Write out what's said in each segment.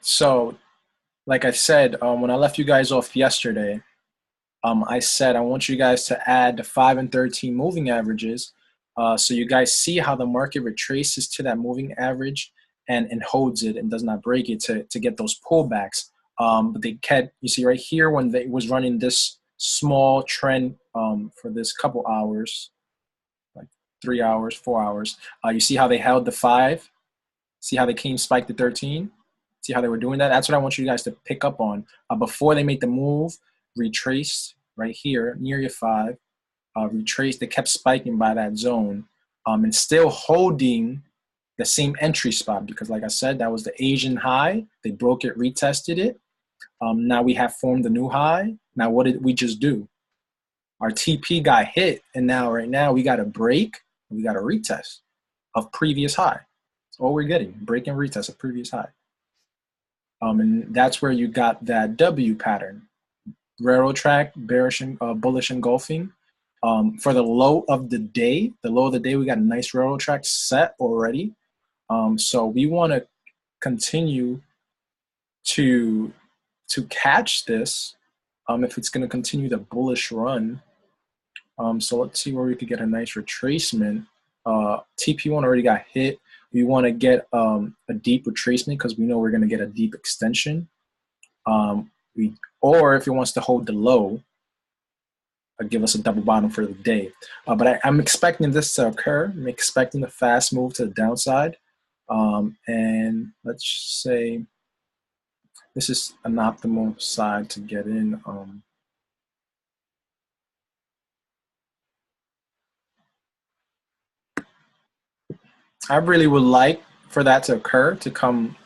So, like I said, when I left you guys off yesterday, I said I want you guys to add the 5 and 13 moving averages, so you guys see how the market retraces to that moving average and holds it and does not break it to get those pullbacks. But they kept, you see right here, when they was running this small trend for this couple hours, like 3 hours, 4 hours. You see how they held the 5. See how they came spiked to 13? See how they were doing that? That's what I want you guys to pick up on. Before they make the move, retrace right here near your 5. Retrace, they kept spiking by that zone and still holding the same entry spot because, like I said, that was the Asian high. They broke it, retested it. Now we have formed a new high. Now what did we just do? Our TP got hit, and now right now we got a break. We got a retest of previous high. That's all we're getting, break and retest of previous high. And that's where you got that W pattern. Railroad track, bearish and bullish engulfing. For the low of the day, we got a nice railroad track set already. So we want to continue to catch this if it's going to continue the bullish run. So let's see where we could get a nice retracement. TP1 already got hit. We want to get a deep retracement because we know we're going to get a deep extension. Or if it wants to hold the low, give us a double bottom for the day. But I'm expecting this to occur. I'm expecting a fast move to the downside. And let's say this is an optimal side to get in. I really would like for that to occur, to come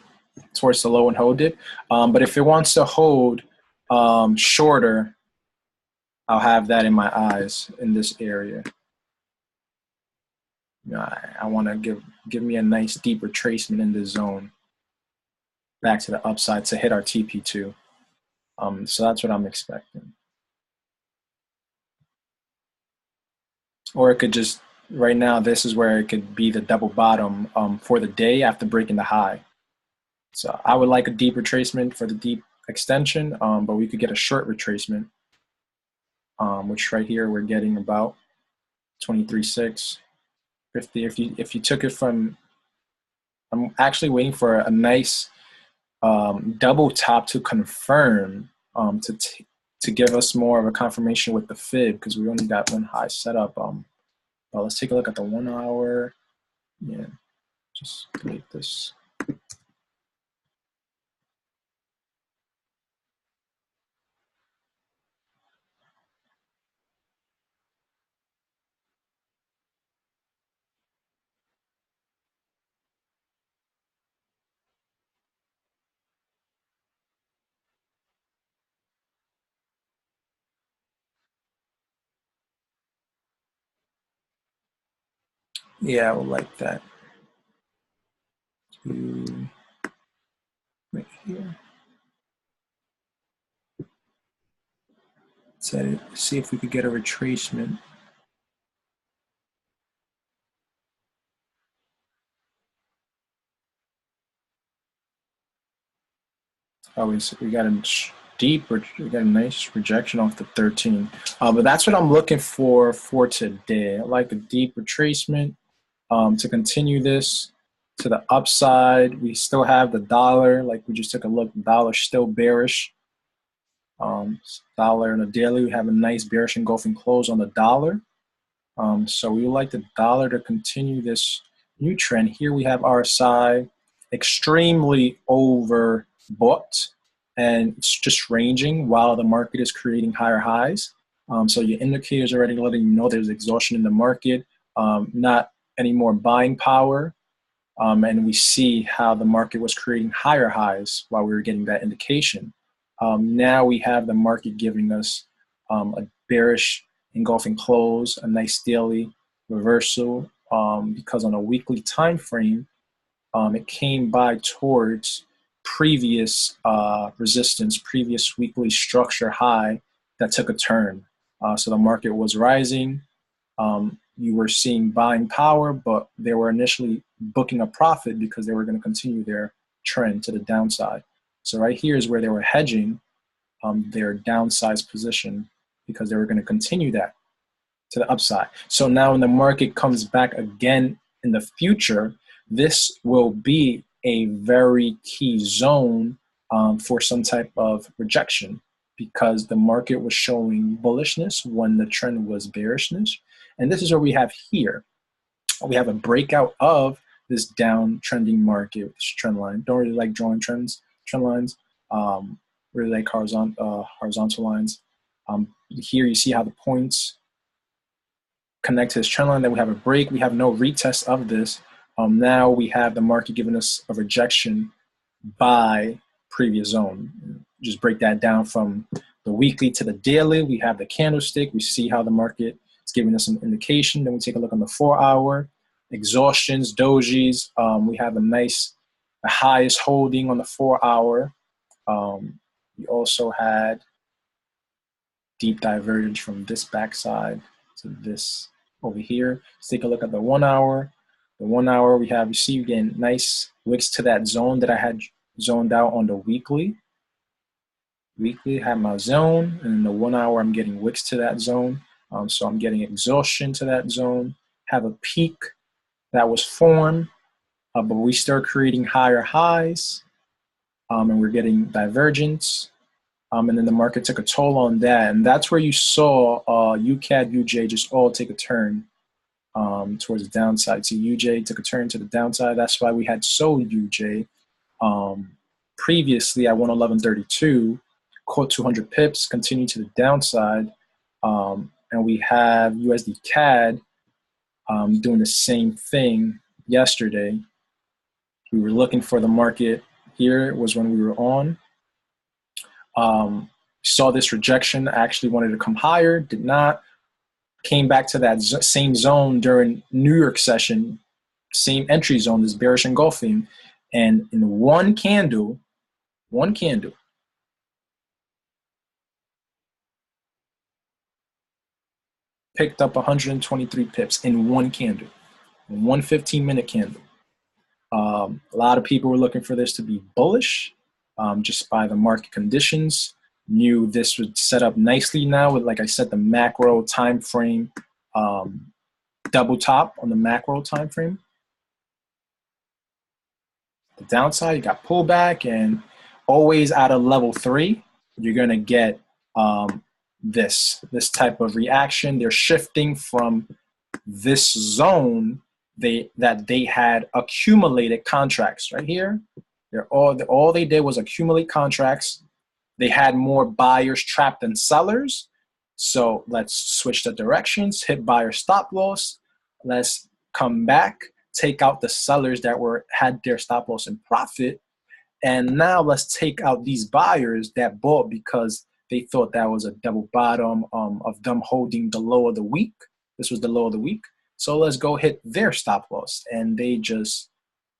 towards the low and hold it. But if it wants to hold shorter, I'll have that in my eyes in this area. You know, I want to give me a nice deep retracement in this zone back to the upside to hit our TP2. So that's what I'm expecting. Or it could just, right now, this is where it could be the double bottom for the day after breaking the high. So I would like a deep retracement for the deep extension, but we could get a short retracement, which right here we're getting about 23.6, 50. If you took it from, I'm actually waiting for a nice double top to confirm to give us more of a confirmation with the fib because we only got one high set up. Let's take a look at the 1 hour. Yeah, just make this. Yeah, I would like that. Right here. Set it. See if we could get a retracement. Oh, we got a deep, we got a nice rejection off the 13. But that's what I'm looking for today. I like a deep retracement to continue this to the upside. We still have the dollar, like we just took a look. The dollar still bearish. Dollar on the daily, we have a nice bearish engulfing close on the dollar. So we would like the dollar to continue this new trend. Here we have RSI extremely overbought, and it's just ranging while the market is creating higher highs. So your indicators are already letting you know there's exhaustion in the market, not any more buying power. And we see how the market was creating higher highs while we were getting that indication. Now we have the market giving us a bearish engulfing close, a nice daily reversal, because on a weekly time frame, it came by towards previous resistance, previous weekly structure high that took a turn. So the market was rising. You were seeing buying power, but they were initially booking a profit because they were going to continue their trend to the downside. So right here is where they were hedging their downsized position because they were going to continue that to the upside. So now when the market comes back again in the future, this will be a very key zone for some type of rejection because the market was showing bullishness when the trend was bearishness. And this is what we have here. We have a breakout of this down trending market, this trend line. Don't really like drawing trend lines. Really like horizontal lines. Here you see how the points connect to this trend line. Then we have a break. We have no retest of this. Now we have the market giving us a rejection by previous zone. Just break that down from the weekly to the daily. We have the candlestick. We see how the market is giving us some indication. Then we take a look on the 4-hour. Exhaustions, dojis. We have the highest holding on the 4-hour. We also had deep divergence from this backside to this over here. Let's take a look at the 1-hour. The 1-hour you see again nice wicks to that zone that I had zoned out on the weekly. Weekly had my zone, and in the 1-hour I'm getting wicks to that zone. So I'm getting exhaustion to that zone. Have a peak that was formed, but we start creating higher highs, and we're getting divergence. And then the market took a toll on that, and that's where you saw UCAD, UJ just all take a turn towards the downside. So UJ took a turn to the downside. That's why we had sold UJ previously at 111.32, caught 200 pips, continued to the downside, and we have USD CAD doing the same thing yesterday. We were looking for the market. Here was when we were on. Saw this rejection, actually wanted to come higher, did not. Came back to that same zone during New York session, same entry zone, this bearish engulfing, and in one candle, picked up 123 pips in one candle, in one 15-minute candle. A lot of people were looking for this to be bullish just by the market conditions. Knew this would set up nicely now with, like I said, the macro time frame double top on the macro time frame. The downside, you got pullback, and always out of level 3, you're gonna get this type of reaction. They're shifting from this zone that they had accumulated contracts right here. All they did was accumulate contracts. They had more buyers trapped than sellers. So let's switch the directions, hit buyer stop loss. Let's come back, take out the sellers that had their stop loss in profit. And now let's take out these buyers that bought because they thought that was a double bottom of them holding the low of the week. This was the low of the week. So let's go hit their stop loss. And they just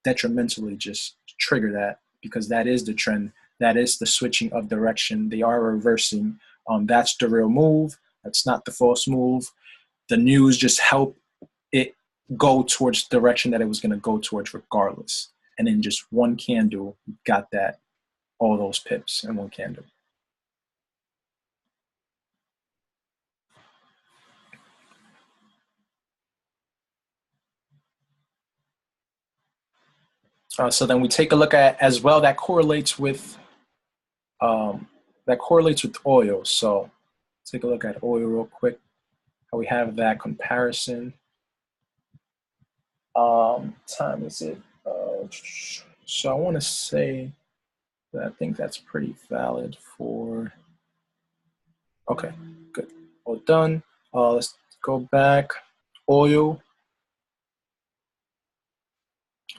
detrimentally just trigger that because that is the trend. That is the switching of direction. They are reversing. That's the real move. That's not the false move. The news just helped it go towards the direction that it was going to go towards regardless. And in just one candle, you got all those pips in one candle. So then we take a look at as well that correlates with oil. So take a look at oil real quick. How we have that comparison. Time is it? So I want to say that I think that's pretty valid for. Okay, good. All done. Let's go back. Oil.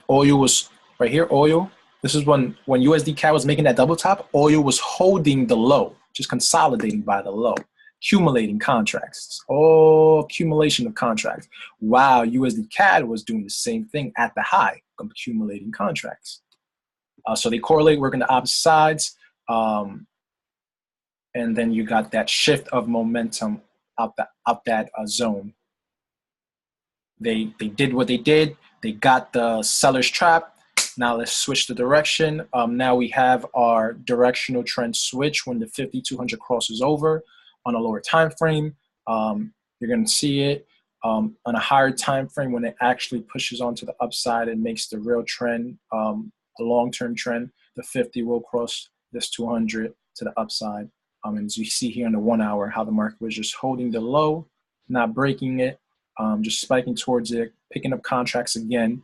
Oil was right here. Oil. This is when USDCAD was making that double top. Oil was holding the low, just consolidating by the low, accumulating contracts. All accumulation of contracts. While USDCAD was doing the same thing at the high, accumulating contracts. So they correlate, working the opposite sides. And then you got that shift of momentum out that zone. They did what they did. They got the sellers trapped. Now let's switch the direction. Now we have our directional trend switch when the 5200 crosses over on a lower time frame. You're going to see it on a higher time frame when it actually pushes onto the upside and makes the real trend a long-term trend. The 50 will cross this 200 to the upside. And as you see here in the 1 hour, how the market was just holding the low, not breaking it, just spiking towards it, picking up contracts again,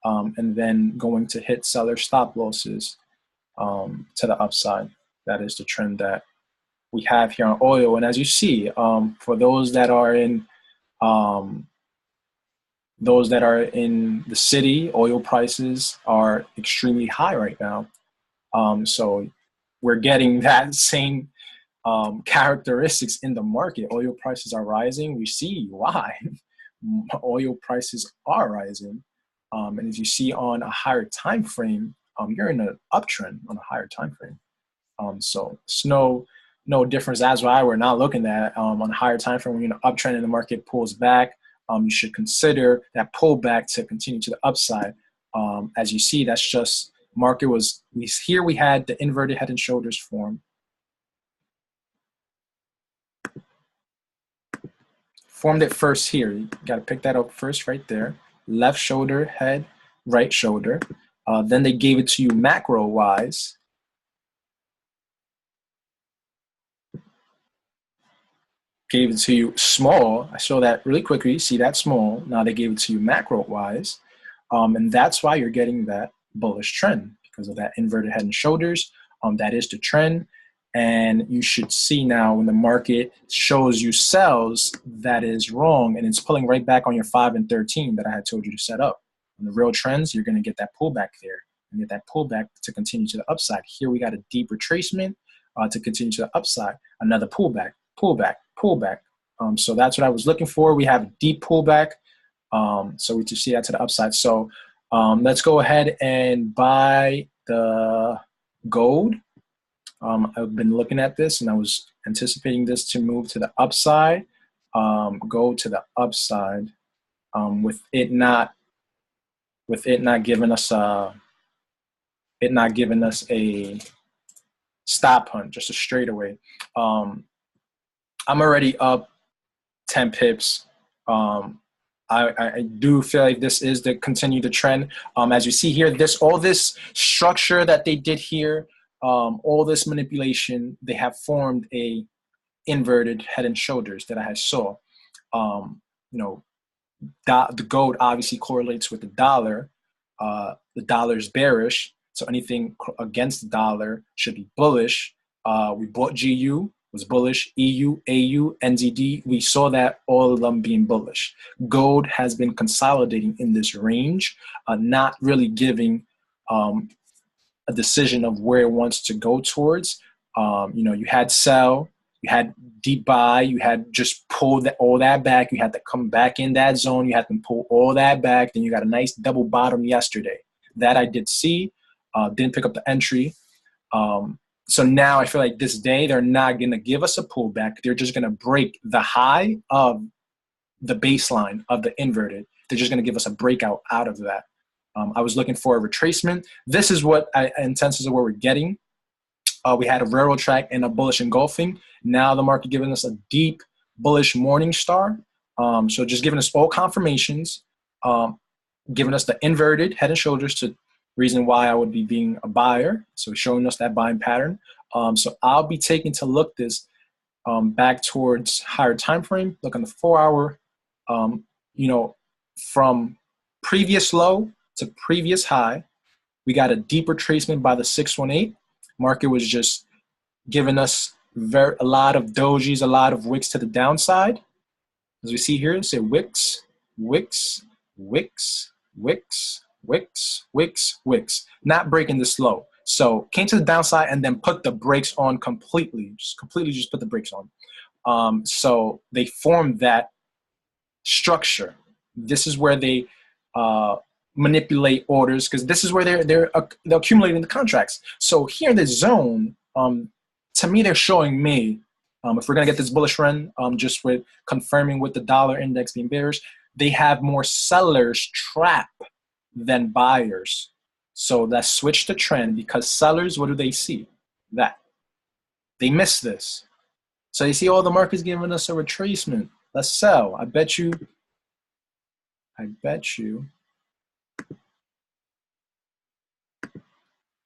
and then going to hit seller stop losses to the upside. That is the trend that we have here on oil. And as you see, for those that are in the city, oil prices are extremely high right now. So we're getting that same characteristics in the market. Oil prices are rising. We see why. Oil prices are rising. And as you see on a higher time frame, you're in an uptrend on a higher time frame. So it's no difference. That's why we're not looking at on a higher time frame. When you're in an uptrend and the market pulls back, you should consider that pullback to continue to the upside. As you see, that's just market was here. We had the inverted head and shoulders form. Formed it first here. You got to pick that up first right there. Left shoulder, head, right shoulder. Then they gave it to you macro-wise. Gave it to you small. I show that really quickly. See that small. Now they gave it to you macro-wise. And that's why you're getting that bullish trend, because of that inverted head and shoulders. That is the trend. And you should see now when the market shows you sells, that is wrong. And it's pulling right back on your 5 and 13 that I had told you to set up. On the real trends, you're going to get that pullback there and get that pullback to continue to the upside. Here we got a deep retracement to continue to the upside. Another pullback, pullback, pullback. So that's what I was looking for. We have a deep pullback. So we just see that to the upside. So let's go ahead and buy the gold. I've been looking at this and I was anticipating this to move to the upside, go to the upside, with it not giving us a stop hunt, just a straightaway. I'm already up 10 pips. I do feel like this is to continue the trend. As you see here, all this structure that they did here, all this manipulation, they have formed a inverted head and shoulders that I saw. The gold obviously correlates with the dollar. The dollar is bearish, so anything against the dollar should be bullish. We bought GU, was bullish. EU, AU, NZD, we saw that all of them being bullish. Gold has been consolidating in this range, not really giving a decision of where it wants to go towards. You had sell, you had deep buy, you had just pull all that back, you had to come back in that zone, you had to pull all that back, then you got a nice double bottom yesterday. That I did see, didn't pick up the entry. So now I feel like this day they're not going to give us a pullback. They're just going to break the high of the baseline of the inverted. They're just going to give us a breakout out of that. I was looking for a retracement. This is what intenses of what we're getting. We had a railroad track and a bullish engulfing. Now the market giving us a deep bullish morning star. So just giving us all confirmations, giving us the inverted head and shoulders to reason why I would be being a buyer. So showing us that buying pattern. So I'll be taking to look this back towards higher time frame. Look on the 4 hour, from previous low to previous high, we got a deeper retracement by the 618. Market was just giving us a lot of dojis, a lot of wicks to the downside. As we see here, say wicks, wicks, wicks, wicks, wicks, wicks, wicks. Not breaking this low. So came to the downside and then put the brakes on completely. Just put the brakes on. So they formed that structure. This is where they manipulate orders, because this is where they're accumulating the contracts. So here in this zone, to me, they're showing me, if we're going to get this bullish run, just with confirming with the dollar index being bearish, they have more sellers trapped than buyers. So that switched the trend because sellers, what do they see? That. They miss this. So you see all the market's giving us a retracement. Let's sell. I bet you,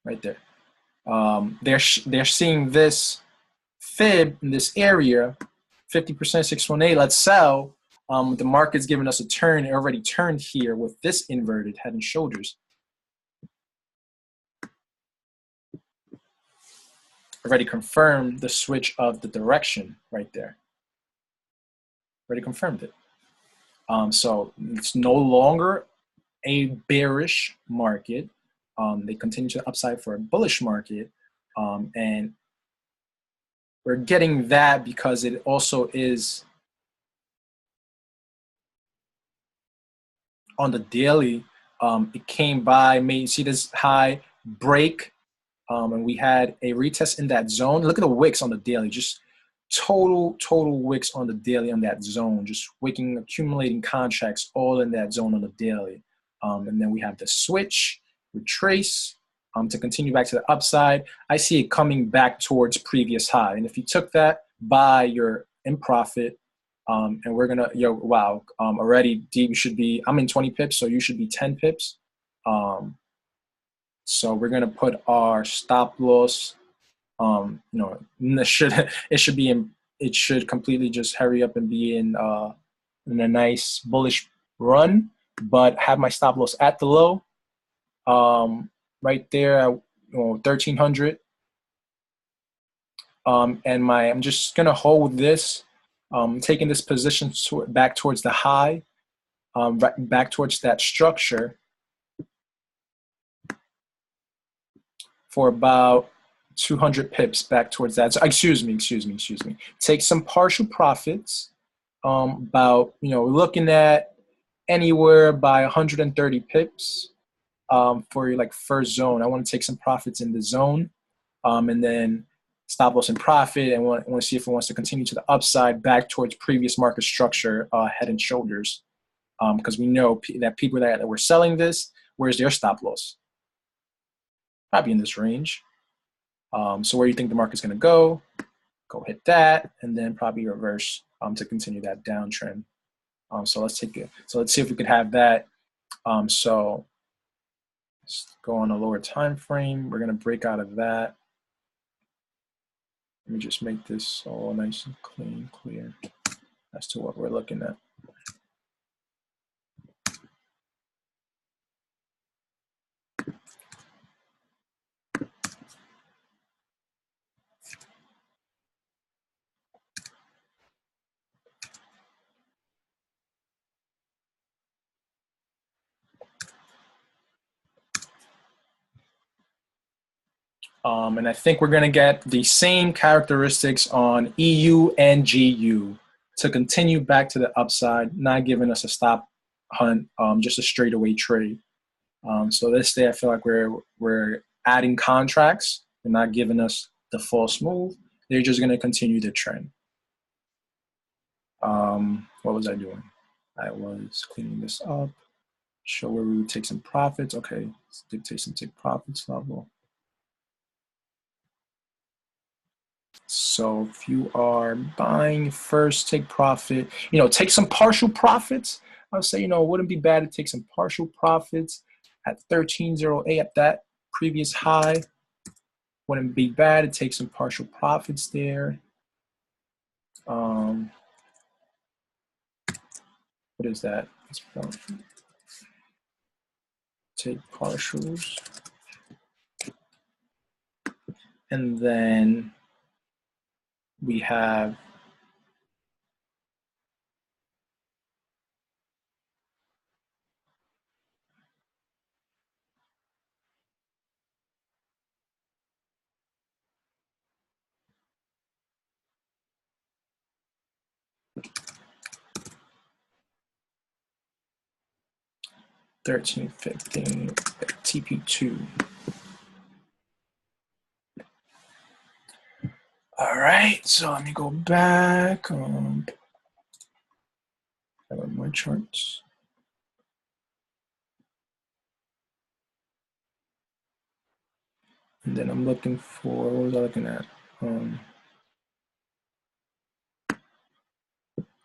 right there. They're seeing this fib in this area, 50%, 618. Let's sell. The market's giving us a turn. It already turned here with this inverted head and shoulders. Already confirmed the switch of the direction right there. Already confirmed it. So it's no longer a bearish market. They continue to upside for a bullish market. And we're getting that because it also is on the daily. It came by, you see this high break, and we had a retest in that zone. Look at the wicks on the daily, just total wicks on the daily on that zone, just wicking, accumulating contracts all in that zone on the daily. And then we have the switch, retrace, to continue back to the upside. I see it coming back towards previous high. And if you took that, buy, you're in profit. And we're gonna, wow, already deep, you should be, I'm in 20 pips, so you should be 10 pips. So we're gonna put our stop loss, it should completely just hurry up and be in a nice bullish run, but have my stop loss at the low, right there at 1300. And I'm just gonna hold this, taking this position back towards the high, back towards that structure for about 200 pips back towards that. So, excuse me. Take some partial profits, about, looking at anywhere by 130 pips, for your first zone. I want to take some profits in the zone, and then stop loss and profit, and want to see if it wants to continue to the upside back towards previous market structure, head and shoulders, because we know that people that were selling this, where's their stop loss? Probably in this range. So where you think the market's going to go hit that, and then probably reverse, to continue that downtrend. So let's take it. So let's see if we could have that. So let's go on a lower time frame. We're going to break out of that. Let me just make this all nice and clean, clear as to what we're looking at. And I think we're going to get the same characteristics on EU and GU to continue back to the upside, not giving us a stop hunt, just a straightaway trade. So this day, I feel like we're adding contracts. They're not giving us the false move. They're just going to continue the trend. What was I doing? I was cleaning this up. Show where we would take some profits. Okay, let's dictate some take profits level. So if you are buying first, take profit, take some partial profits. I would say, it wouldn't be bad to take some partial profits at 1308 at that previous high. Wouldn't be bad to take some partial profits there. What is that? Take partials. And then we have $13.15 TP2. All right, so let me go back. I have my charts. And then I'm looking for, what was I looking at? Whoa,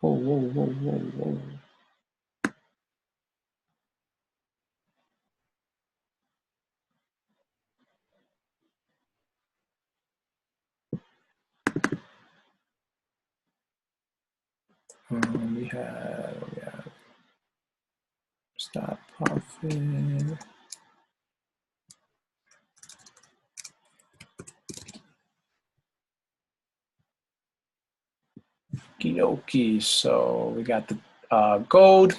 whoa, whoa, whoa, whoa. We have stop profit. Okie, so we got the gold,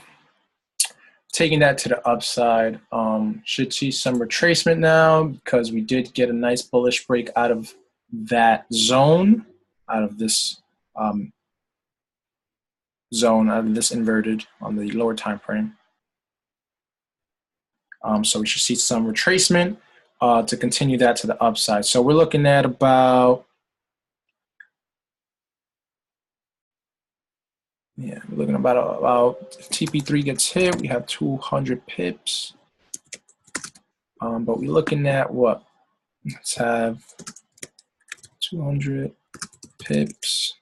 taking that to the upside. Should see some retracement now because we did get a nice bullish break out of that zone, out of this zone, out of this inverted on the lower time frame. So we should see some retracement to continue that to the upside. So we're looking at about, yeah, we're looking about if TP3 gets hit, we have 200 pips. But we're looking at what? Let's have 200 pips.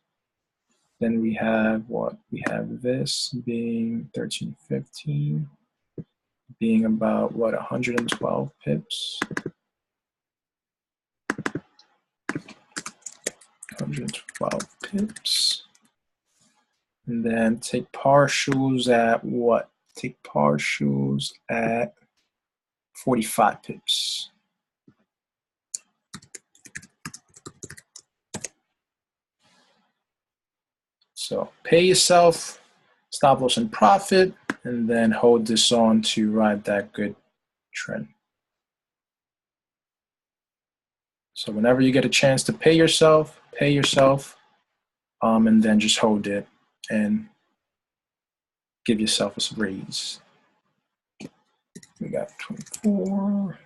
Then we have what? We have this being 1315, being about what? 112 pips. 112 pips. And then take partials at what? Take partials at 45 pips. So pay yourself, stop loss and profit, and then hold this on to ride that good trend. So whenever you get a chance to pay yourself, and then just hold it and give yourself a raise. We got 24.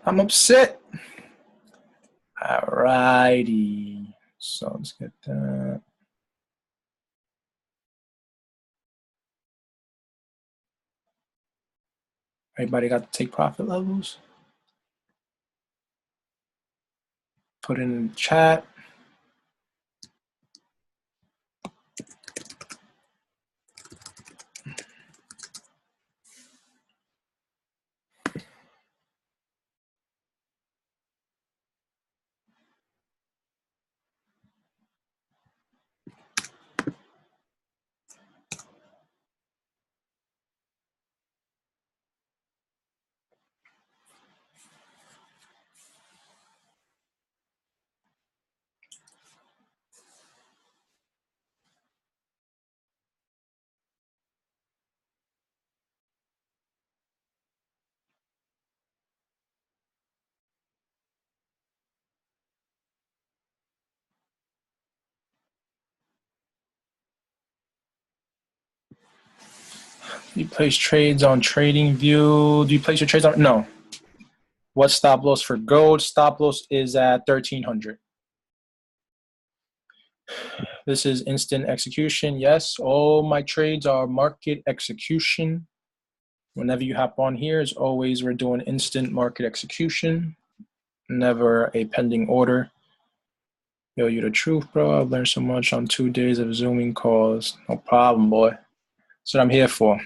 I'm upset. Alrighty. So let's get that. Everybody got the take profit levels? Put it in the chat. Do you place trades on TradingView? Do you place your trades on? No. What stop loss for gold? Stop loss is at 1300. This is instant execution. Yes, all my trades are market execution. Whenever you hop on here, as always, we're doing instant market execution. Never a pending order. Yo, you the truth, bro. I've learned so much on 2 days of Zooming calls. No problem, boy. That's what I'm here for.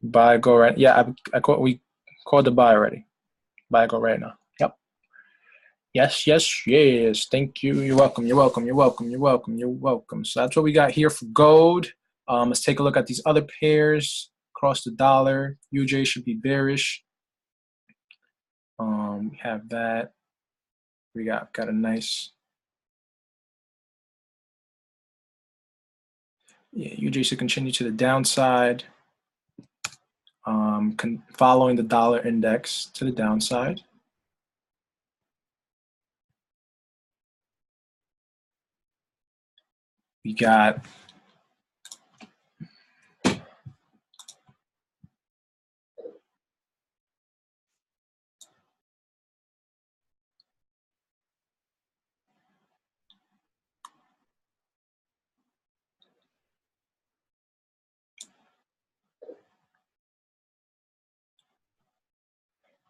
Buy, go right. Yeah, we called the buy already. Buy, go right now. Yep. Yes, yes, yes. Thank you. You're welcome. You're welcome. You're welcome. You're welcome. You're welcome. So that's what we got here for gold. Let's take a look at these other pairs. Across the dollar, UJ should be bearish. We have that. We got a nice. Yeah, UJ should continue to the downside. Following the dollar index to the downside. We got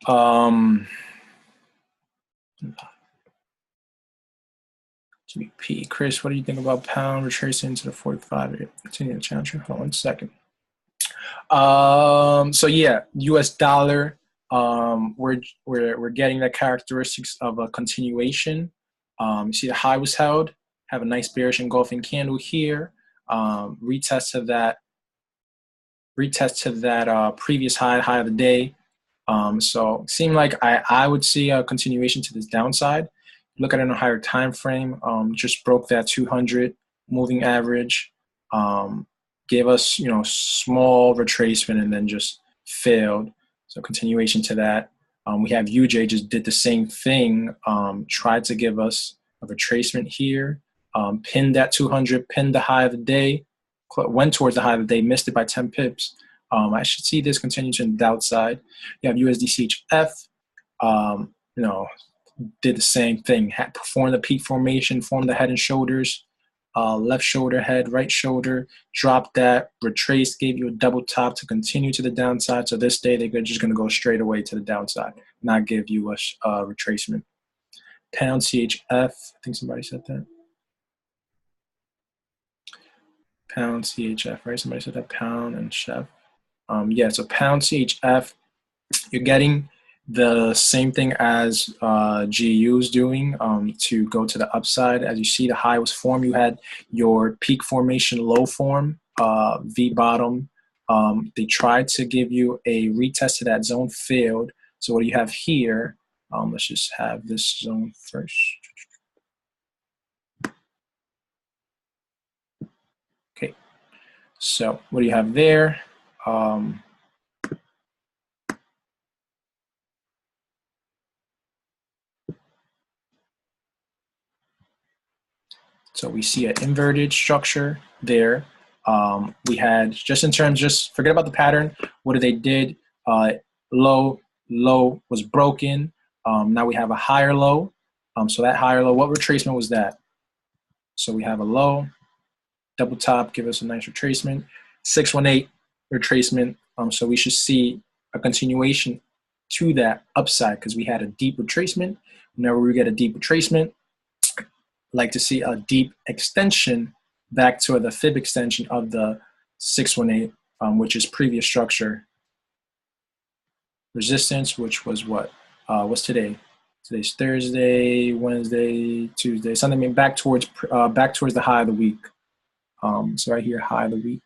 GBP. Chris, what do you think about pound retracing into the 45? Continue to challenge. Hold on 1 second. So yeah, US dollar. We're getting the characteristics of a continuation. You see the high was held. Have a nice bearish engulfing candle here. Retest to that previous high of the day. So it seemed like I would see a continuation to this downside. Look at it on a higher time frame. Just broke that 200 moving average. Gave us, small retracement and then just failed. So continuation to that. We have UJ just did the same thing. Tried to give us a retracement here. Pinned that 200, pinned the high of the day. Went towards the high of the day, missed it by 10 pips. I should see this continue to the downside. You have USDCHF, did the same thing. Performed the peak formation, formed the head and shoulders, left shoulder, head, right shoulder, dropped that, retraced, gave you a double top to continue to the downside. So this day, they're just going to go straight away to the downside, not give you a retracement. Pound CHF, I think somebody said that. Pound CHF, right? Somebody said that, pound and chef. Yeah, so pound CHF, you're getting the same thing as GU is doing to go to the upside. As you see, the high was formed. You had your peak formation low form, V bottom. They tried to give you a retest to that zone, failed. So what do you have here? Let's just have this zone first. Okay, so what do you have there? So we see an inverted structure there. We had, just forget about the pattern. What they did, low was broken. Now we have a higher low. So that higher low, what retracement was that? So we have a low, double top, give us a nice retracement. 618 retracement. So we should see a continuation to that upside because we had a deep retracement. Whenever we get a deep retracement, like to see a deep extension back to the fib extension of the 618, which is previous structure. Resistance, which was what? What's today? Today's Thursday, Wednesday, Tuesday, something back towards the high of the week. So right here, high of the week.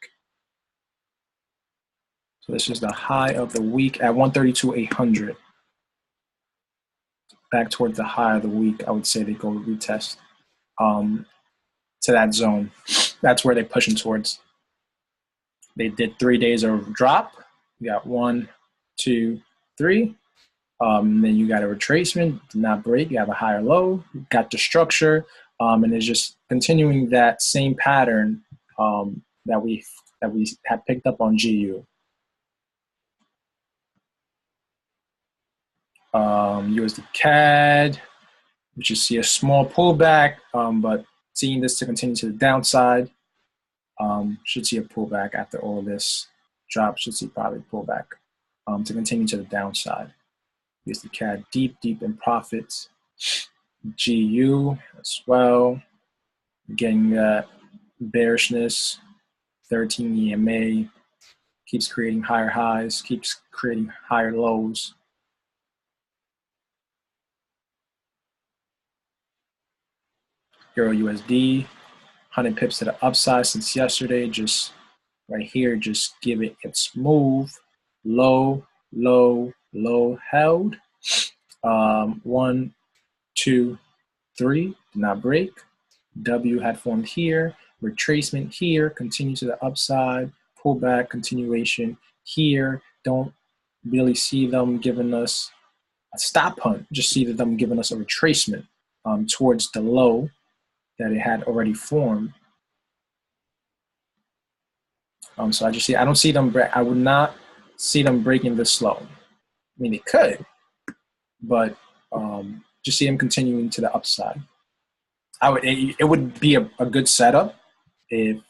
So this is the high of the week at 132.800. Back towards the high of the week, I would say they go retest. To that zone. That's where they're pushing towards. They did 3 days of drop. You got 1, 2, 3. Then you got a retracement, did not break. You have a higher low. You got the structure, and it's just continuing that same pattern that we had picked up on GU. USDCAD, we should see a small pullback, but seeing this to continue to the downside. Should see a pullback after all this drop. Should see probably pullback to continue to the downside. USDCAD deep in profits. GU as well. Getting that bearishness. 13 EMA keeps creating higher highs, keeps creating higher lows. Euro USD, 100 pips to the upside since yesterday. Just right here, just give it its move. Low held. 1, 2, 3, did not break. W had formed here. Retracement here, continue to the upside. Pullback, continuation here. Don't really see them giving us a stop hunt. Just see them giving us a retracement towards the low that it had already formed. So I don't see them I would not see them breaking this low. I mean, they could, but just see them continuing to the upside. It would be a good setup if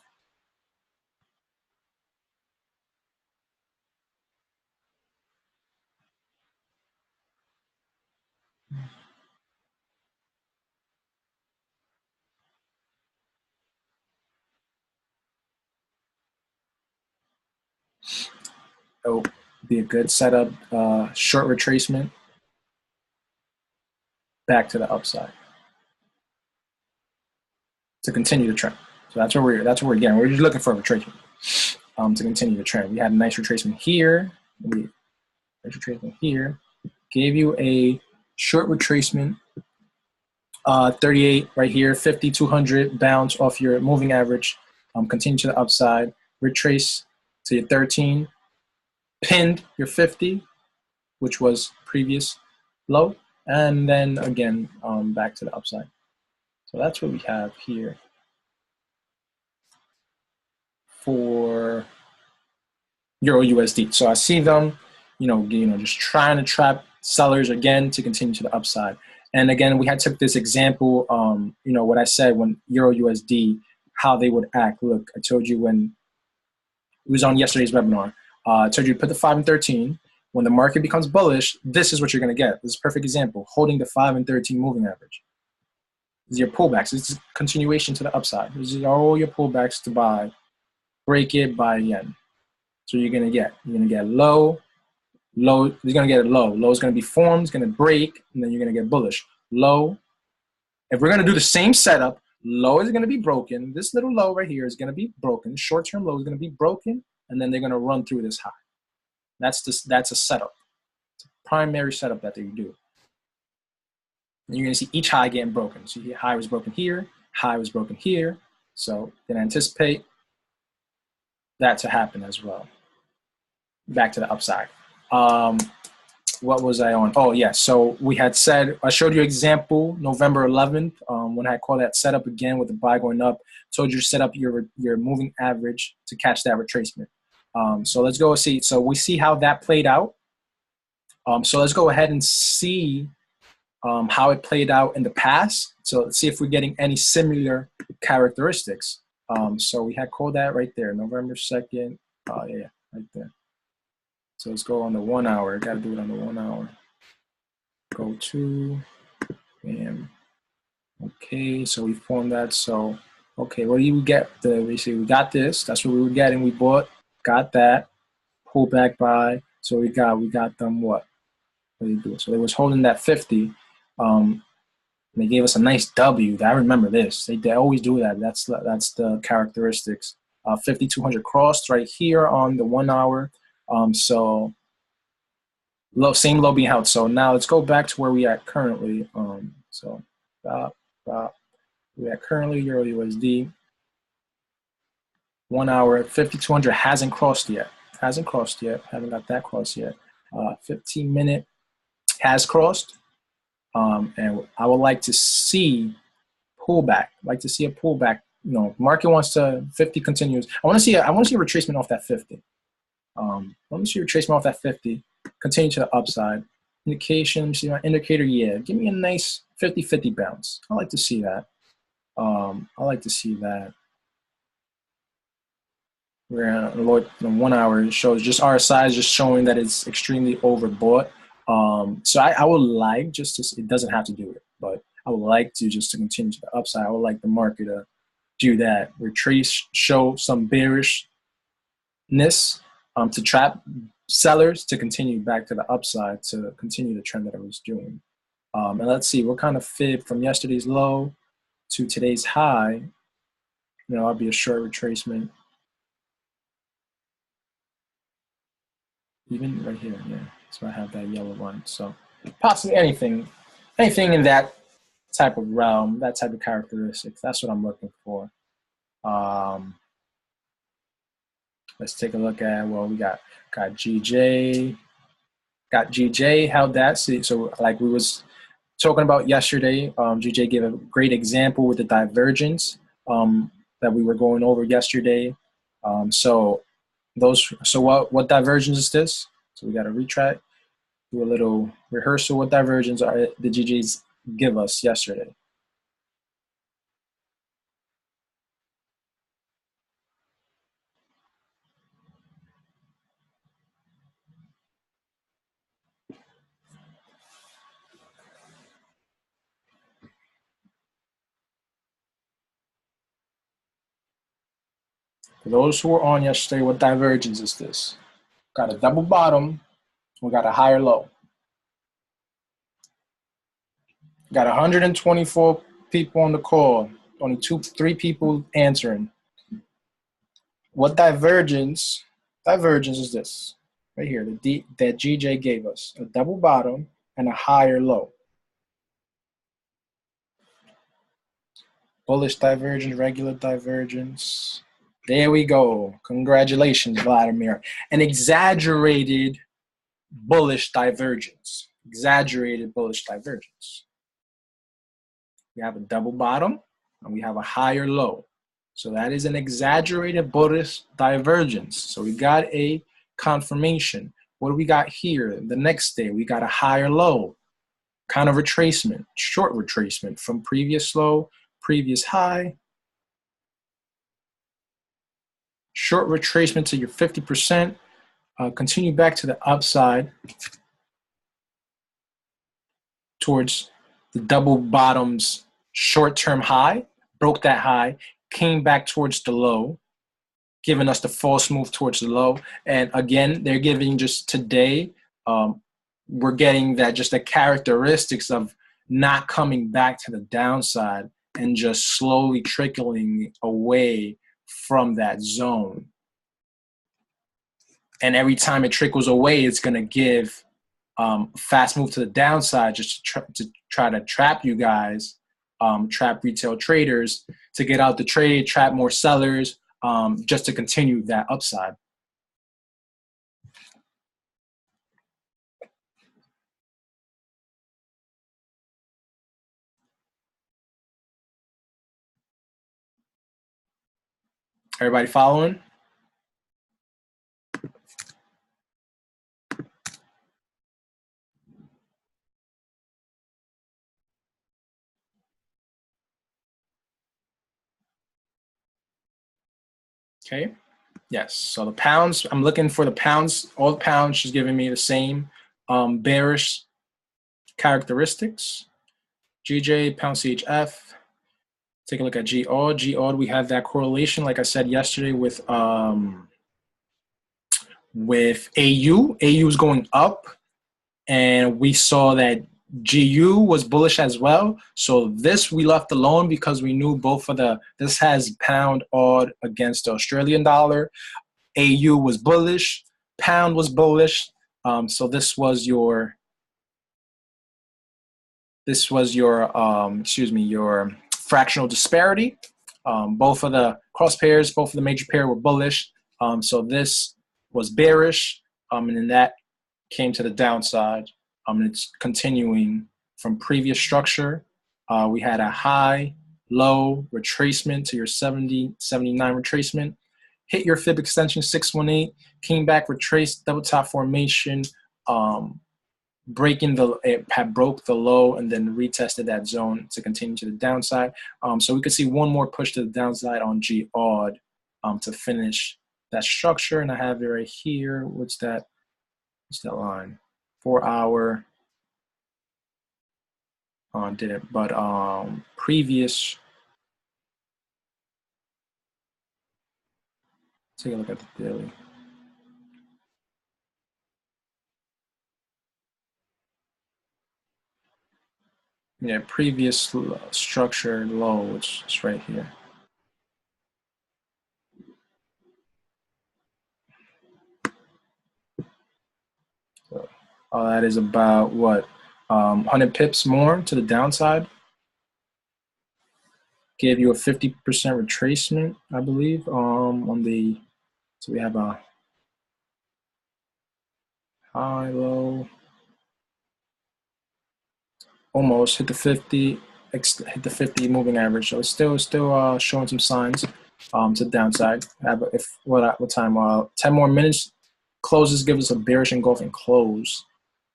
Oh, be a good setup. Short retracement back to the upside to continue the trend. So that's what we're getting. We're just looking for a retracement to continue the trend. We had a nice retracement here. Nice retracement here. Gave you a short retracement, 38 right here, 50, 200 bounce off your moving average. Continue to the upside. Retrace to your 13. Pinned your 50, which was previous low, and then again back to the upside. So that's what we have here for Euro USD. So I see them, just trying to trap sellers again to continue to the upside. And again, we had took this example, what I said when Euro USD, how they would act. Look, I told you when it was on yesterday's webinar. I told you to put the 5 and 13. When the market becomes bullish, this is what you're going to get. This is a perfect example. Holding the 5 and 13 moving average. This is your pullbacks. This is continuation to the upside. This is all your pullbacks to buy. Break it, buy again. So you're going to get low. Low, you're going to get a low. Low is going to be formed, it's going to break, and then you're going to get bullish. Low, if we're going to do the same setup, low is going to be broken. This little low right here is going to be broken. Short-term low is going to be broken, and then they're going to run through this high. That's a setup. It's a primary setup that they do. And you're going to see each high getting broken. So high was broken here, high was broken here. So then anticipate that to happen as well. Back to the upside. What was I on? Oh, yeah. So we had said, I showed you example November 11th when I called that setup again with the buy going up. Told you to set up your moving average to catch that retracement. So let's go see. So we see how that played out. So let's go ahead and see how it played out in the past. So let's see if we're getting any similar characteristics. So we had called that right there, November 2nd. Yeah, right there. So let's go on the 1 hour. Got to do it on the 1 hour. Go to, and okay, so we formed that. So, okay, what do you get? We see we got this. That's what we were getting. We bought, got that, pull back buy. So we got them what? What did they do? So they was holding that 50. They gave us a nice W. I remember this. They always do that. That's the characteristics. 5,200 crossed right here on the 1 hour. So same low being held. So now let's go back to where we at currently. So we at currently Euro USD. 1 hour 5,200 hasn't crossed yet. Haven't got that crossed yet. 15-minute has crossed. And I would like to see pullback. Like to see a pullback. Market wants to 50 continues. I want to see a retracement off that 50. Let me see a retracement off that 50. Continue to the upside. Indication, see my indicator, yeah. Give me a nice 50-50 bounce. I like to see that. We're in 1 hour. It shows just RSI is just showing that it's extremely overbought. So I would like it doesn't have to do it, but I would like to continue to the upside. I would like the market to do that. Retrace, show some bearishness to trap sellers to continue back to the upside to continue the trend that I was doing. And let's see what kind of fib from yesterday's low to today's high. I'll be a short retracement. Even right here, yeah. So I have that yellow line. So possibly anything in that type of realm, that type of characteristics. That's what I'm looking for. Let's take a look at, well, we got GJ. Got GJ, held that. So like we was talking about yesterday, GJ gave a great example with the divergence that we were going over yesterday. So what divergence is this? So we got to retract, do a little rehearsal. What divergence are the GJs give us yesterday? For those who were on yesterday, what divergence is this? Got a double bottom, we got a higher low. Got 124 people on the call, only 3 people answering. What divergence is this? Right here, that GJ gave us, a double bottom and a higher low. Bullish divergence, regular divergence. There we go. Congratulations, Vladimir. An exaggerated bullish divergence. Exaggerated bullish divergence. We have a double bottom and we have a higher low. So that is an exaggerated bullish divergence. So we got a confirmation. What do we got here? The next day, we got a higher low. Kind of retracement, short retracement from previous low, previous high. Short retracement to your 50%. Continue back to the upside towards the double bottoms short-term high, broke that high, came back towards the low, giving us the false move towards the low. And again, they're giving just today, we're getting that just the characteristics of not coming back to the downside and just slowly trickling away from that zone. And every time it trickles away, it's going to give fast move to the downside just to try to trap you guys, trap retail traders to get out the trade, trap more sellers, just to continue that upside. Everybody following? Okay. Yes. So the pounds, I'm looking for the pounds. All the pounds, she's giving me the same bearish characteristics. GJ, pound CHF. Take a look at GAUD. GAUD, we have that correlation, like I said yesterday, with AU. AU is going up, and we saw that GU was bullish as well. So this we left alone because we knew both of this has pound AUD against the Australian dollar. AU was bullish, pound was bullish. So this was your your fractional disparity. Both of the cross pairs, both of the major pair were bullish. So this was bearish, and then that came to the downside. And it's continuing from previous structure. We had a high, low retracement to your 70, 79 retracement. Hit your fib extension 618, came back, retraced, double top formation, it had broke the low and then retested that zone to continue to the downside. So we could see one more push to the downside on GAUD to finish that structure. And I have it right here. What's that line? 4 hour. Did it, but previous. Take a look at the daily. Yeah, previous structure low, which is right here. So that is about what, 100 pips more to the downside. Gave you a 50% retracement, I believe, on the. So we have a high, low. Almost hit the 50, hit the 50 moving average. So it's still showing some signs to the downside. What time? 10 more minutes. Closes give us a bearish engulfing close,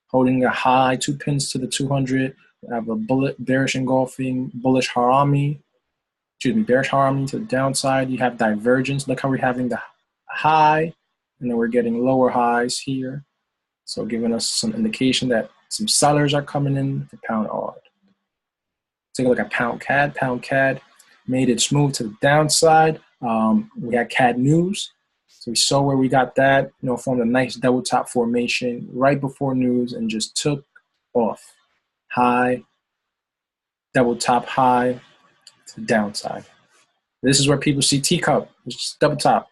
holding a high 2 pins to the 200. We have a bearish engulfing bullish harami. Bearish harami to the downside. You have divergence. Look how we're having the high, and then we're getting lower highs here. So giving us some indication that some sellers are coming in for pound AUD. Take a look at pound CAD. Pound CAD made its move to the downside. We had CAD news. So we saw where we got that, formed a nice double top formation right before news and just took off. High, double top high to the downside. This is where people see teacup. It's just double top.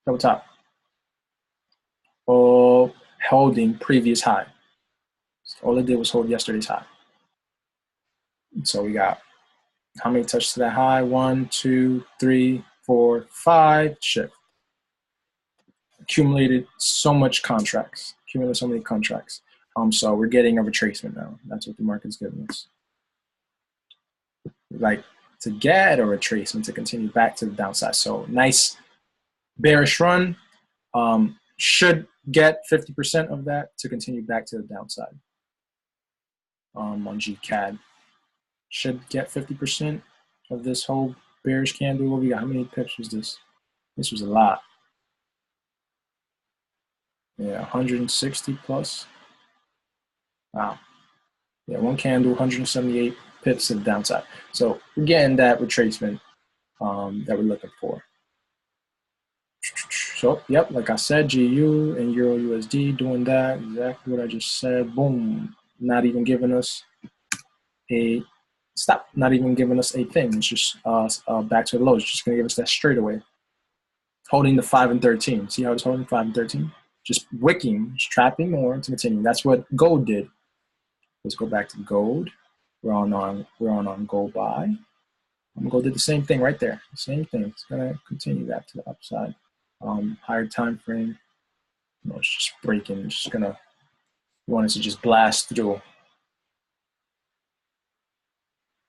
Double top. All holding previous high. So all it did was hold yesterday's high. So we got how many touches to that high? 1, 2, 3, 4, 5. Shift. Accumulated so much contracts. Accumulated so many contracts. So we're getting a retracement now. That's what the market's giving us. Like to get a retracement to continue back to the downside. So nice bearish run. Should get 50% of that to continue back to the downside. On GCAD. Should get 50% of this whole bearish candle. What we got? How many pips was this? This was a lot. Yeah, 160 plus. Wow. Yeah, one candle, 178 pips to the downside. So we're getting that retracement that we're looking for. So, yep, like I said, GU and Euro USD doing that. Exactly what I just said. Boom. Not even giving us a stop. Not even giving us a thing. It's just back to the lows. It's just going to give us that straight away. Holding the 5 and 13. See how it's holding 5 and 13? Just wicking, just trapping more to continue. That's what gold did. Let's go back to gold. We're on gold buy. I'm gonna go do the same thing right there. Same thing. It's gonna continue that to the upside. Higher time frame. It's just breaking. It's just gonna want us to just blast through.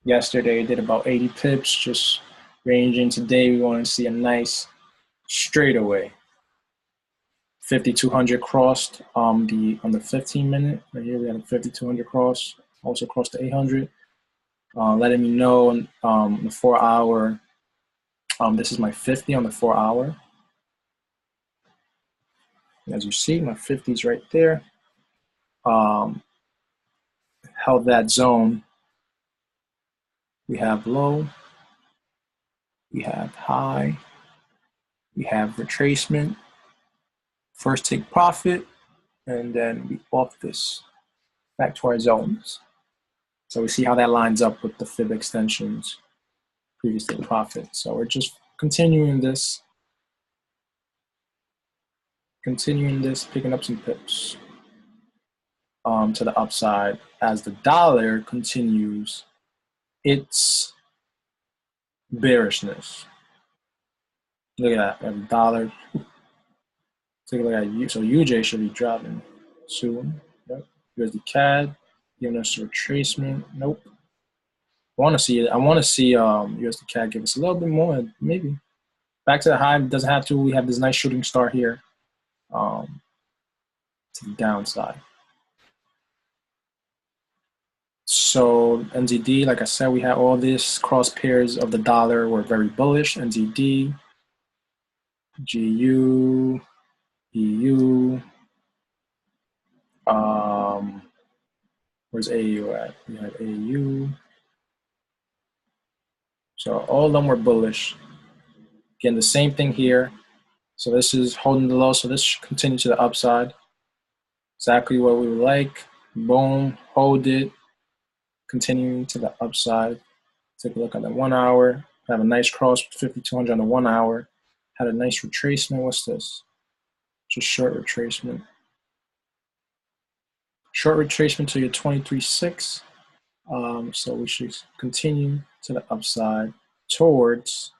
Yesterday did about 80 pips, just ranging. Today we want to see a nice straightaway. 5200 crossed on the 15 minute. Right here we had a 5200 cross. Also crossed the 800. Letting me know on the 4 hour. This is my 50 on the 4 hour. As you see, my 50 is right there. Held that zone. We have low. We have high. We have retracement. First take profit, and then we off this back to our zones. So we see how that lines up with the fib extensions, previous take profit. So we're just continuing this, picking up some pips to the upside as the dollar continues its bearishness. Look at that, the dollar. Take a look at so UJ should be dropping soon. Yep. USDCAD giving us a retracement. Nope. I want to see USDCAD give us a little bit more, maybe. Back to the high. Doesn't have to. We have this nice shooting star here to the downside. So NZD, like I said, we had all these cross pairs of the dollar were very bullish. NZD, GU, EU. Where's AU at? We have AU. So all of them were bullish. Again, the same thing here. So this is holding the low. So this should continue to the upside. Exactly what we would like. Boom, hold it. Continuing to the upside. Take a look at the 1 hour. Have a nice cross with 5200 on the 1 hour. Had a nice retracement. What's this? Just short retracement. Short retracement to your 23.6. So we should continue to the upside towards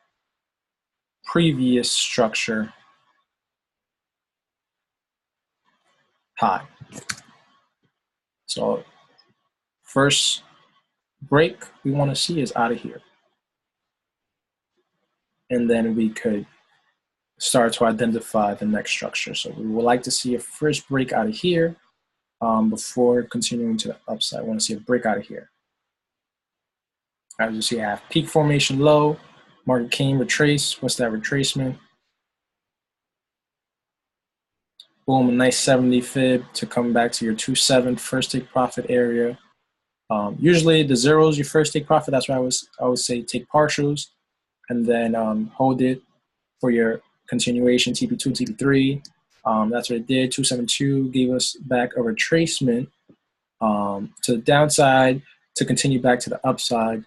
previous structure high. So first break we want to see is out of here. And then we could start to identify the next structure. So we would like to see a first break out of here before continuing to the upside. I want to see a break out of here. As you see, I have peak formation low, market came, retrace. What's that retracement? Boom, a nice 70 fib to come back to your 2.7 first take profit area. Usually the zeros, your first take profit. That's why I always say take partials. and then hold it for your continuation TP2, TP3. That's what it did. 272 gave us back a retracement to the downside to continue back to the upside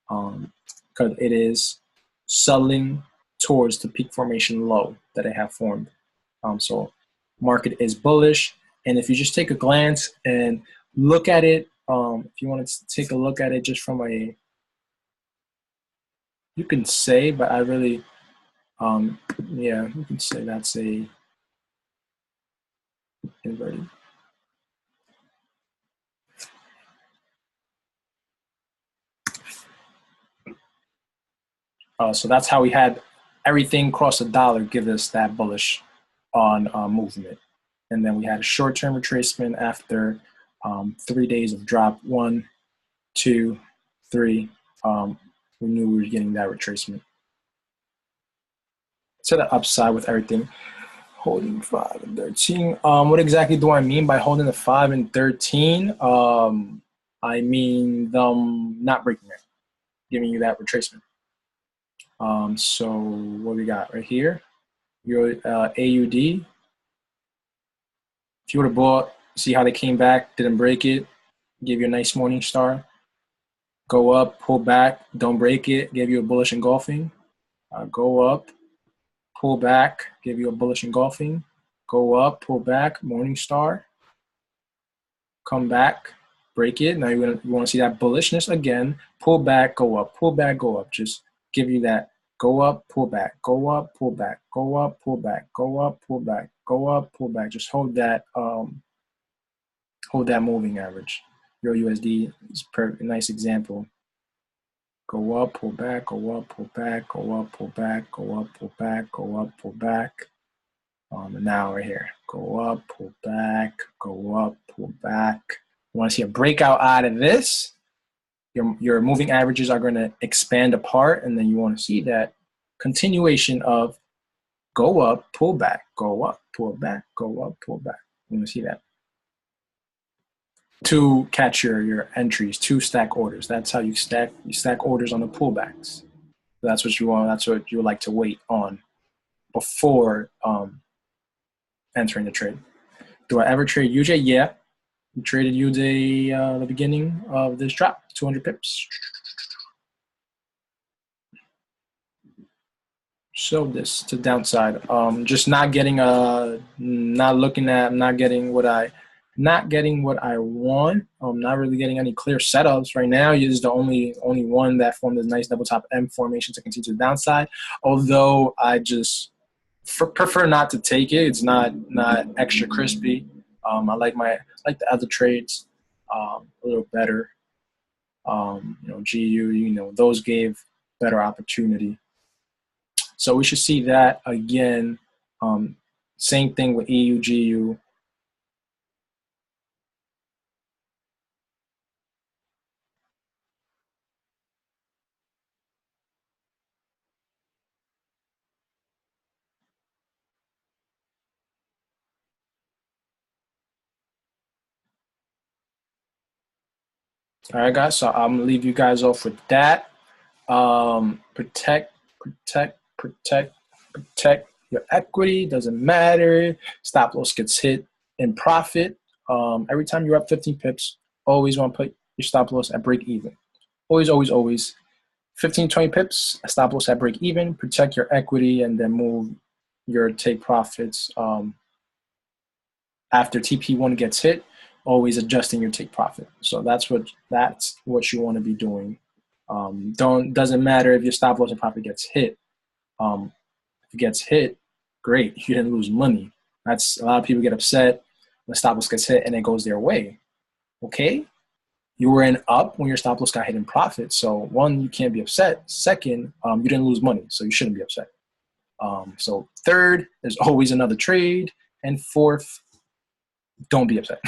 because it is settling towards the peak formation low that it have formed. So market is bullish. And if you just take a glance and look at it, if you want to take a look at it just from a, you can say, but I really, yeah, you can say that's a inverted. So that's how we had everything cross the dollar give us that bullish on movement. And then we had a short-term retracement after 3 days of drop. 1, 2, 3. We knew we were getting that retracement to the upside with everything. Holding 5 and 13. What exactly do I mean by holding the 5 and 13? I mean them not breaking it, giving you that retracement. So what we got right here, your AUD. If you would have bought, see how they came back, didn't break it, gave you a nice morning star. Go up, pull back, don't break it, gave you a bullish engulfing. Go up, pull back, give you a bullish engulfing. Go up, pull back, morning star. Come back, break it. Now you want to see that bullishness again. Pull back, go up, pull back, go up. Just give you that. Go up, pull back, go up, pull back, go up, pull back, go up, pull back, go up, pull back. Just hold that moving average. Euro USD is a nice example. Go up, pull back, go up, pull back, go up, pull back, go up, pull back, go up, pull back. And now we're here. Go up, pull back, go up, pull back. You want to see a breakout out of this? Your moving averages are going to expand apart, and then you want to see that continuation of go up, pull back, go up, pull back, go up, pull back. You want to see that. To catch your entries, 2 stack orders. That's how you stack orders on the pullbacks. That's what you want. That's what you would like to wait on before entering the trade. Do I ever trade UJ? Yeah. We traded UJ the beginning of this drop, 200 pips. So this to downside. Just not getting not getting what I want. Not really getting any clear setups right now. Is the only one that formed this nice double top M formation to continue to the downside. Although I just prefer not to take it. It's not extra crispy. I like the other trades a little better. GU, those gave better opportunity. So we should see that again. Same thing with EU, GU. All right, guys. So I'm gonna leave you guys off with that. Protect your equity. Doesn't matter. Stop loss gets hit in profit. Every time you're up 15 pips, always want to put your stop loss at break even. Always, always, always. 15, 20 pips, stop loss at break even. Protect your equity and then move your take profits after TP1 gets hit. Always adjusting your take profit. So that's what you want to be doing. Doesn't matter if your stop loss and profit gets hit. If it gets hit, great. You didn't lose money. That's a lot of people get upset when stop loss gets hit and it goes their way. Okay, you were in up when your stop loss got hit in profit. So 1, you can't be upset. 2nd, you didn't lose money, so you shouldn't be upset. So 3rd, there's always another trade, and 4th, don't be upset.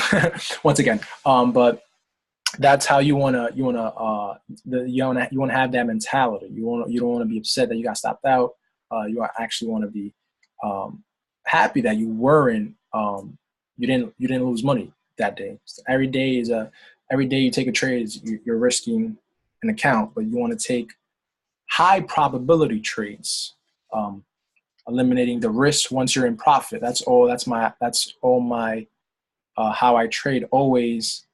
Once again, but that's how you wanna have that mentality. You don't wanna be upset that you got stopped out. You actually want to be happy that you weren't you didn't lose money that day. So every day you take a trade, you're risking an account, but you want to take high probability trades, eliminating the risk once you're in profit. That's all my how I trade. Always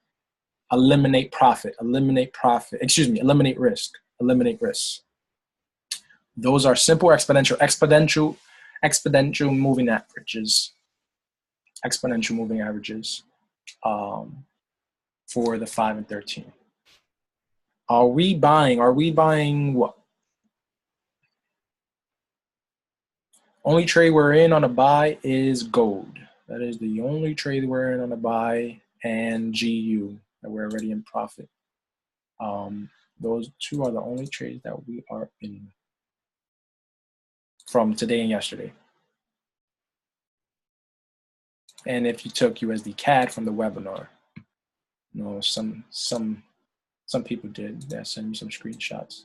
eliminate profit, eliminate risk, eliminate risk. Those are simple exponential moving averages, for the 5 and 13. Are we buying what? Only trade we're in on a buy is gold. That is the only trade we're in on a buy, and GU that we're already in profit. Those two are the only trades that we are in from today and yesterday. And if you took USDCAD from the webinar, no, some people did. They sent me some screenshots.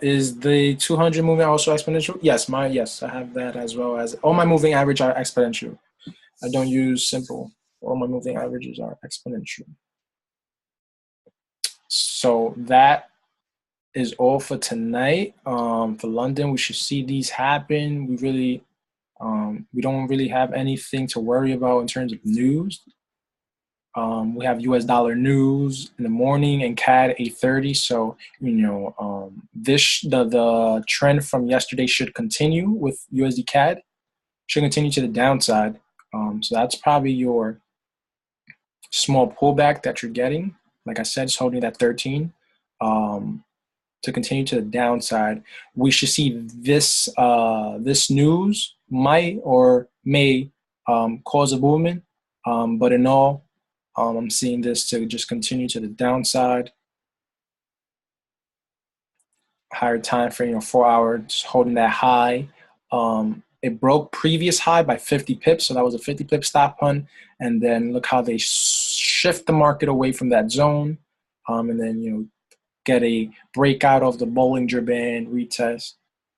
Is the 200 moving also exponential? Yes, I have that, as well as all my moving average are exponential. I don't use simple. All my moving averages are exponential. So that is all for tonight. For London, we should see these happen. We don't really have anything to worry about in terms of news. We have US dollar news in the morning and CAD 8:30. So, the trend from yesterday should continue with USD CAD, should continue to the downside. So that's probably your small pullback that you're getting. Like I said, it's holding that 13. To continue to the downside, we should see this this news might or may cause a movement. But in all, I'm seeing this to just continue to the downside. Higher time frame, 4 hours, holding that high. It broke previous high by 50 pips, so that was a 50 pip stop hunt. And then look how they shift the market away from that zone, and then get a breakout of the Bollinger Band retest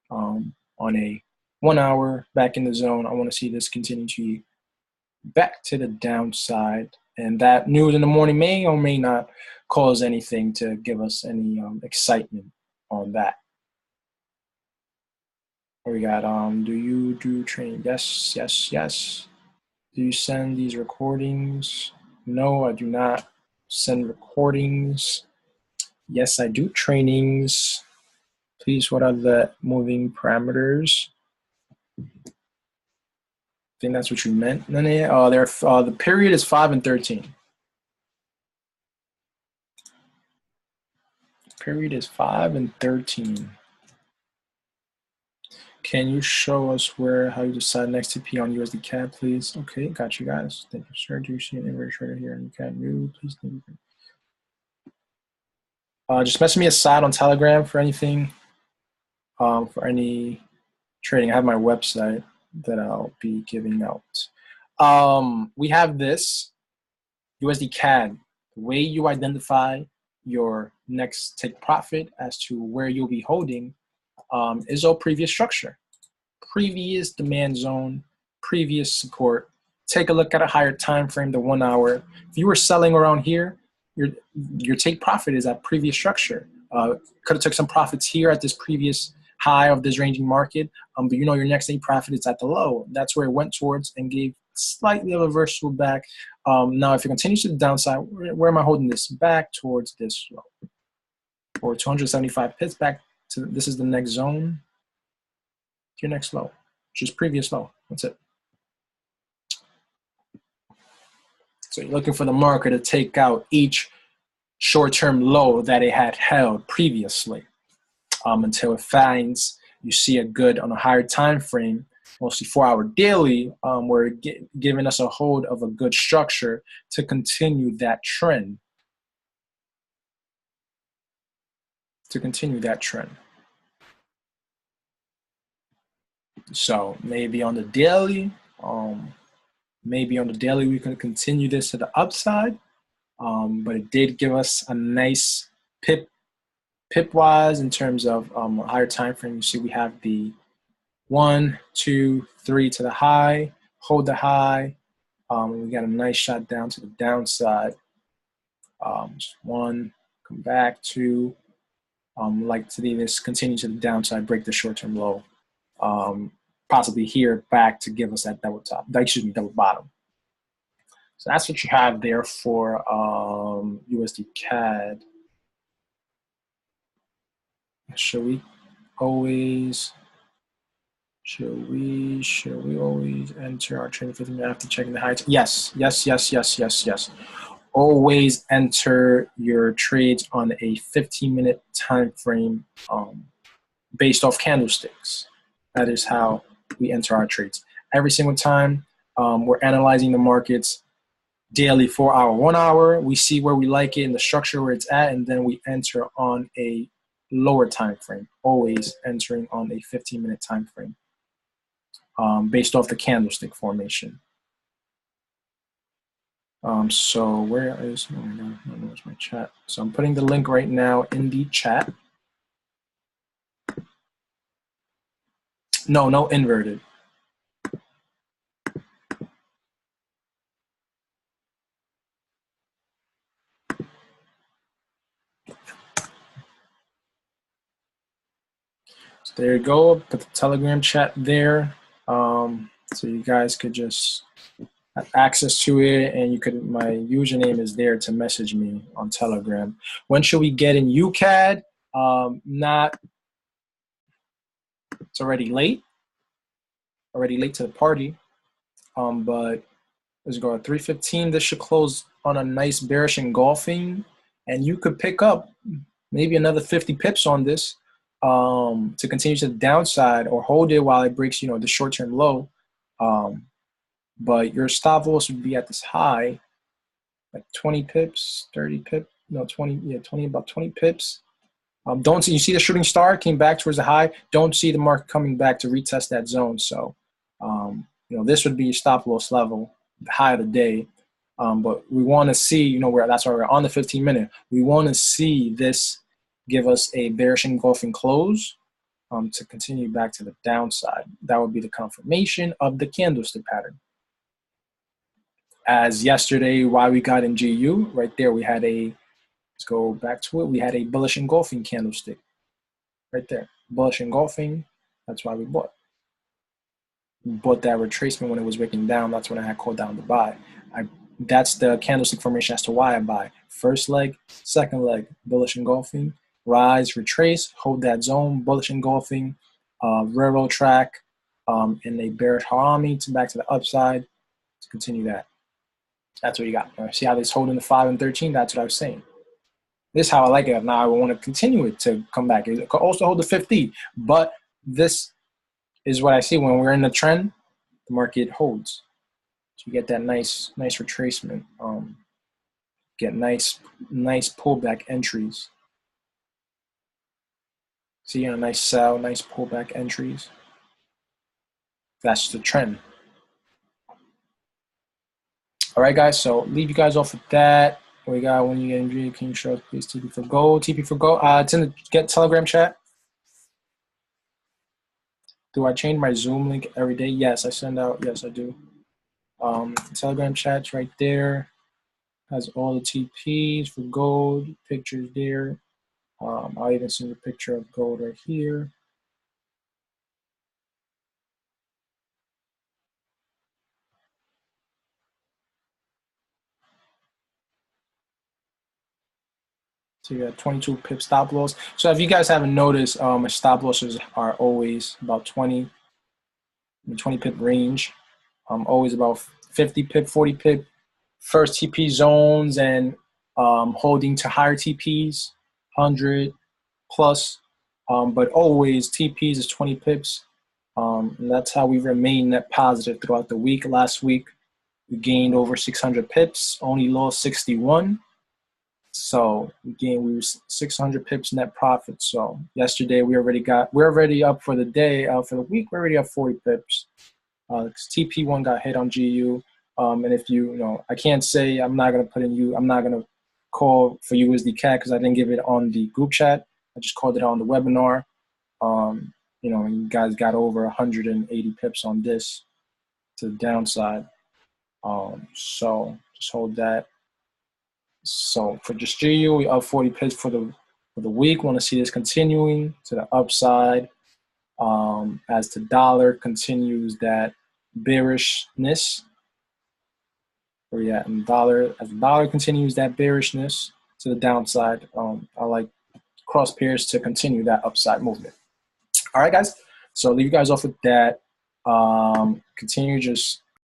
on a 1 hour back in the zone. I want to see this continue to back to the downside, and that news in the morning may or may not cause anything to give us any excitement on that. We got do you do training? Yes. Do you send these recordings? No, I do not send recordings. Yes, I do trainings. Please, what are the moving parameters? I think that's what you meant. The period is 5 and 13. Period is 5 and 13. Can you show us how you decide next TP on USD CAD, please? Okay, got you guys. Thank you, sir. Do you see an inverted trader here and you can't move? Please. Just message me aside on Telegram for anything, for any trading. I have my website that I'll be giving out. We have this USD CAD. The way you identify your next take profit as to where you'll be holding is all previous structure, previous demand zone, previous support. Take a look at a higher time frame, the 1 hour. If you were selling around here, your take profit is at previous structure. Could have took some profits here at this previous high of this ranging market, but your next take profit is at the low. That's where it went towards and gave slightly of a reversal back. Now, if it continues to the downside, where am I holding this? Back towards this low, or 275 pips back to this is the next zone. Your next low, which is previous low. That's it. So you're looking for the market to take out each short-term low that it had held previously, until it finds you see a good on a higher time frame, mostly 4 hour daily, where giving us a hold of a good structure to continue that trend. So maybe on the daily, we can continue this to the upside. But it did give us a nice pip-wise in terms of a higher time frame. You see we have the 1, 2, 3 to the high, hold the high. We got a nice shot down to the downside. Just one, come back, two. Like to see this continue to the downside, break the short-term low. Possibly here back to give us that double top, excuse me, double bottom. So that's what you have there for USD CAD. Should we always enter our trailing 15 minute after checking the heights? Yes. Always enter your trades on a 15-minute time frame based off candlesticks. That is how we enter our trades. Every single time we're analyzing the markets daily, 4 hour, 1 hour, we see where we like it in the structure where it's at, and then we enter on a lower time frame, always entering on a 15-minute time frame based off the candlestick formation. So where is, oh my God, I don't know where's my chat. So I'm putting the link right now in the chat. No inverted. So there you go, put the Telegram chat there. So you guys could just have access to it, and you could, my username is there to message me on Telegram. When should we get in UCAD? It's already late to the party. But let's go at 3:15. This should close on a nice bearish engulfing, and you could pick up maybe another 50 pips on this to continue to the downside, or hold it while it breaks, the short-term low. But your stop loss would be at this high, like 20 pips, 30 pips, no, 20, yeah, 20, about 20 pips. Don't see, you see the shooting star came back towards the high. Don't see the market coming back to retest that zone. So, this would be your stop loss level, the high of the day. But we want to see, that's why we're on the 15-minute. We want to see this give us a bearish engulfing close to continue back to the downside. That would be the confirmation of the candlestick pattern. As yesterday, why we got in GU, right there, we had let's go back to it. We had a bullish engulfing candlestick right there. Bullish engulfing, that's why we bought. We bought that retracement when it was breaking down. That's when I had called down to buy. That's the candlestick formation as to why I buy. First leg, second leg, bullish engulfing, rise, retrace, hold that zone, bullish engulfing, railroad track, and a bearish harami to back to the upside to continue that. That's what you got. See how this holding the 5 and 13? That's what I was saying. This is how I like it. Now I want to continue it to come back. It could also hold the 50, but this is what I see when we're in the trend. The market holds. So you get that nice retracement. Get nice pullback entries. See a nice sell, nice pullback entries. That's the trend. All right, guys. So leave you guys off with that. We got when you get injured, can you show us please TP for gold? TP for gold. It's in the Telegram chat. Do I change my Zoom link every day? Yes, I send out. Yes, I do. Telegram chat's right there. Has all the TPs for gold, pictures there. I'll even send a picture of gold right here. So you got 22 pip stop loss. So if you guys haven't noticed, my stop losses are always about 20 pip range. Always about 50 pip, 40 pip first TP zones, and holding to higher TPs, 100 plus. But always TPs is 20 pips. And that's how we remain net positive throughout the week. Last week, we gained over 600 pips, only lost 61. So we were 600 pips net profit. So yesterday we're already up for the day. For the week, we're already up 40 pips. TP1 got hit on GU. And if I can't say I'm not going to call for USDCAD because I didn't give it on the group chat. I just called it on the webinar. And you guys got over 180 pips on this to the downside. So just hold that. So for just GU, we up 40 pips for the week. Want to see this continuing to the upside as the dollar continues that bearishness. Where we at in dollar? As the dollar continues that bearishness to the downside, I like cross pairs to continue that upside movement. All right, guys. So I'll leave you guys off with that. Continue just